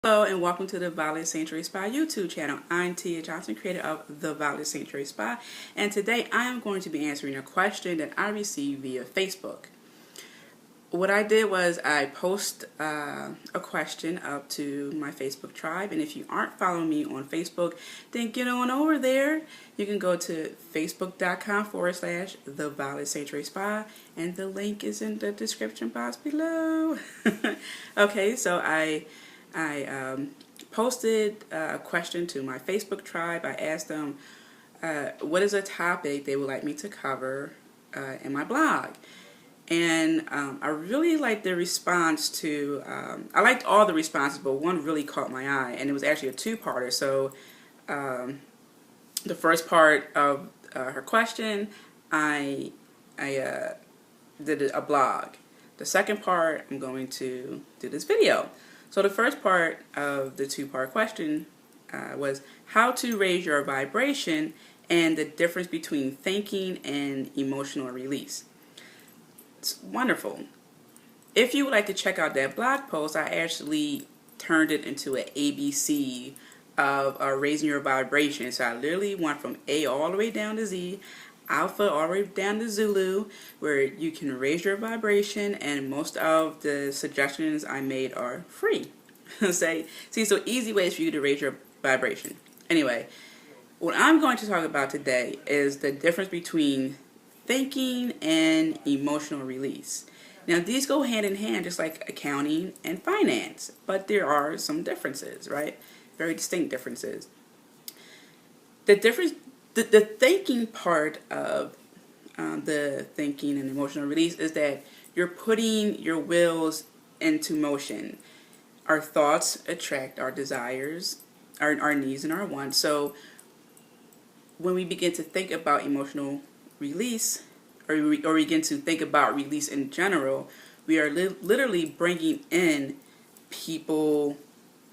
Hello and welcome to the Violet Sanctuary Spa YouTube channel. I'm Tia Johnson, creator of the Violet Sanctuary Spa, and today I am going to be answering a question that I received via Facebook. What I did was I post a question up to my Facebook tribe, and if you aren't following me on Facebook, then get on over there. You can go to facebook.com/the Violet Sanctuary Spa, and the link is in the description box below. Okay, so I posted a question to my Facebook tribe. I asked them what is a topic they would like me to cover in my blog. And I really liked the response to, I liked all the responses, but one really caught my eye, and it was actually a two-parter. So the first part of her question, I did a blog. The second part, I'm going to do this video. So the first part of the two-part question was how to raise your vibration and the difference between thinking and emotional release. It's wonderful. If you would like to check out that blog post, I actually turned it into an ABC of raising your vibration. So I literally went from A all the way down to Z, Alpha all the way down to Zulu, where you can raise your vibration, and most of the suggestions I made are free. See, so easy ways for you to raise your vibration. Anyway, what I'm going to talk about today is the difference between thinking and emotional release. Now, these go hand in hand, just like accounting and finance, but there are some differences, right? Very distinct differences. The difference, the thinking part of the thinking and emotional release is that you're putting your wills into motion. Our thoughts attract our desires, our needs, and our wants. So when we begin to think about emotional release, or begin to think about release in general, we are literally bringing in people,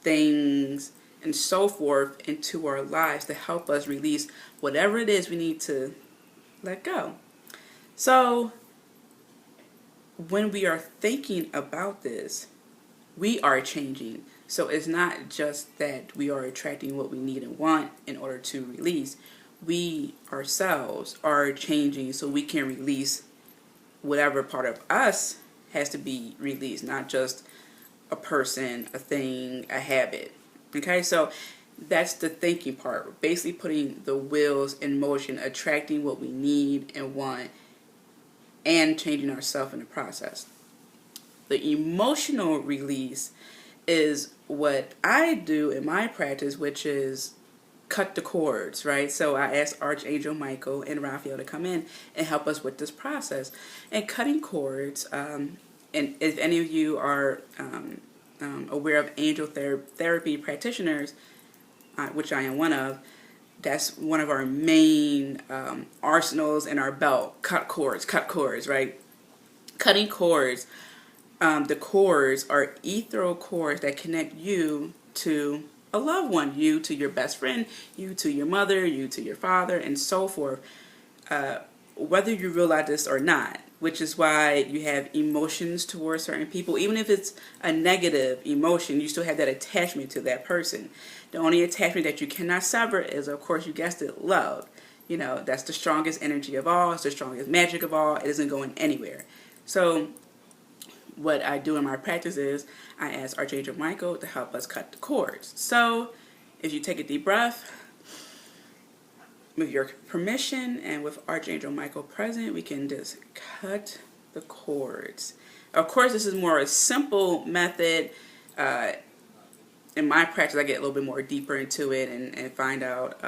things, and so forth into our lives to help us release whatever it is we need to let go. So when we are thinking about this, we are changing. So it's not just that we are attracting what we need and want in order to release. We ourselves are changing so we can release whatever part of us has to be released, not just a person, a thing, a habit. Okay, so that's the thinking part. We're basically putting the wheels in motion, attracting what we need and want, and changing ourselves in the process. The emotional release is what I do in my practice, which is cut the cords, right? So I asked Archangel Michael and Raphael to come in and help us with this process. And cutting cords, and if any of you are aware of angel therapy practitioners, which I am one of, that's one of our main arsenals in our belt. Cut cords, right? Cutting cords. The cords are ethereal cords that connect you to a loved one, you to your best friend, you to your mother, you to your father, and so forth, whether you realize this or not, which is why you have emotions towards certain people. Even if it's a negative emotion, you still have that attachment to that person. The only attachment that you cannot sever is, of course, you guessed it, love. You know, that's the strongest energy of all. It's the strongest magic of all. It isn't going anywhere. So what I do in my practice is I ask Archangel Michael to help us cut the cords. So if you take a deep breath, with your permission and with Archangel Michael present, we can just cut the cords. Of course, this is more a simple method. In my practice, I get a little bit more deeper into it and find out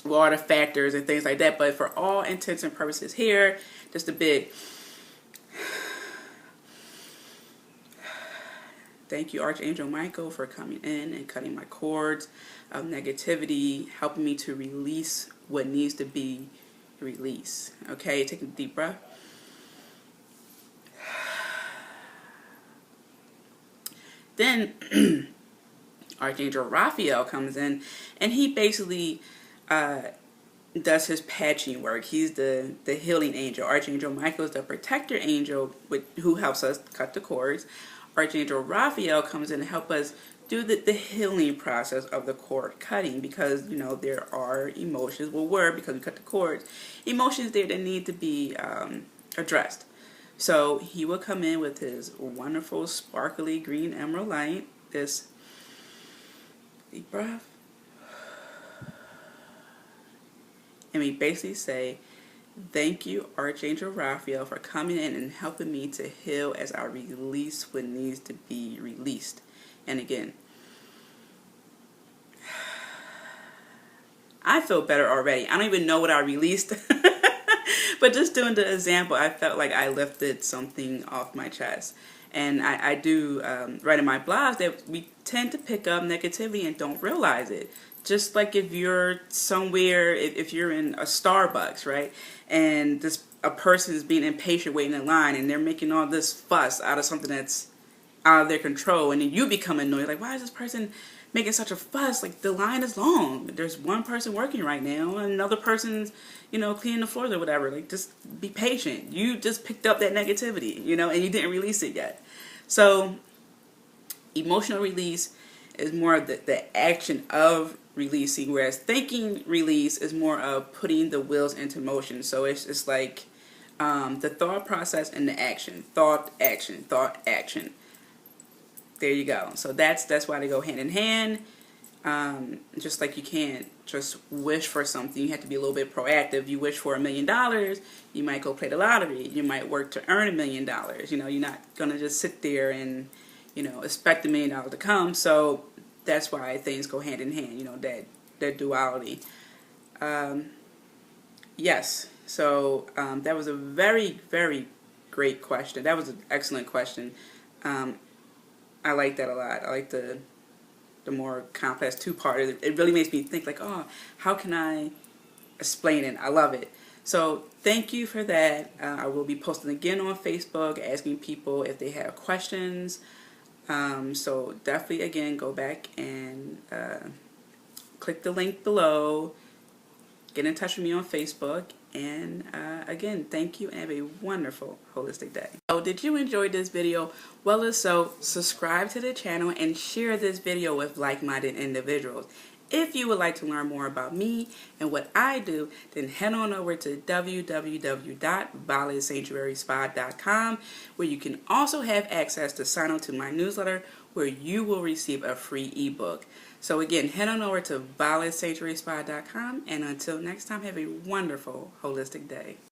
what are the factors and things like that. But for all intents and purposes here, just a big thank you, Archangel Michael, for coming in and cutting my cords of negativity, helping me to release what needs to be released. Okay, taking a deep breath. Then Archangel Raphael comes in, and he basically does his patching work. He's the healing angel. Archangel Michael is the protector angel who helps us cut the cords. Archangel Raphael comes in to help us do the healing process of the cord cutting, because you know there are emotions, because we cut the cords, emotions there that need to be addressed. So he will come in with his wonderful sparkly green emerald light, this deep breath, and we basically say, thank you, Archangel Raphael, for coming in and helping me to heal as I release what needs to be released. And again, I feel better already. I don't even know what I released. But just doing the example, I felt like I lifted something off my chest. And I do write in my blogs that we tend to pick up negativity and don't realize it. Just like if you're somewhere, if you're in a Starbucks, right, and a person is being impatient waiting in line, and they're making all this fuss out of something that's out of their control, and then you become annoyed, like, why is this person making such a fuss? Like, the line is long. There's one person working right now, and another person's, you know, cleaning the floors or whatever. Like, just be patient. You just picked up that negativity, you know, and you didn't release it yet. So, emotional release is more of the action of releasing, whereas thinking release is more of putting the wheels into motion. So it's like the thought process and the action. Thought, action, thought, action. There you go. So that's why they go hand in hand. Just like you can't just wish for something, you have to be a little bit proactive. You wish for $1 million, you might go play the lottery. You might work to earn $1 million. You know, you're not gonna just sit there and, you know, expect $1 million to come. So that's why things go hand in hand. You know, that duality. Yes. So that was a very, very great question. That was an excellent question. I like that a lot. I like the more complex two-parter. It really makes me think like, oh, how can I explain it? I love it. So thank you for that. I will be posting again on Facebook, asking people if they have questions. So definitely, again, go back and click the link below. Get in touch with me on Facebook. And again, thank you and have a wonderful holistic day. So did you enjoy this video? Well, if so, subscribe to the channel and share this video with like-minded individuals. If you would like to learn more about me and what I do, then head on over to www.violetsanctuaryspa.com, where you can also have access to sign up to my newsletter, where you will receive a free ebook. So again, head on over to violetsanctuaryspa.com, and until next time, have a wonderful holistic day.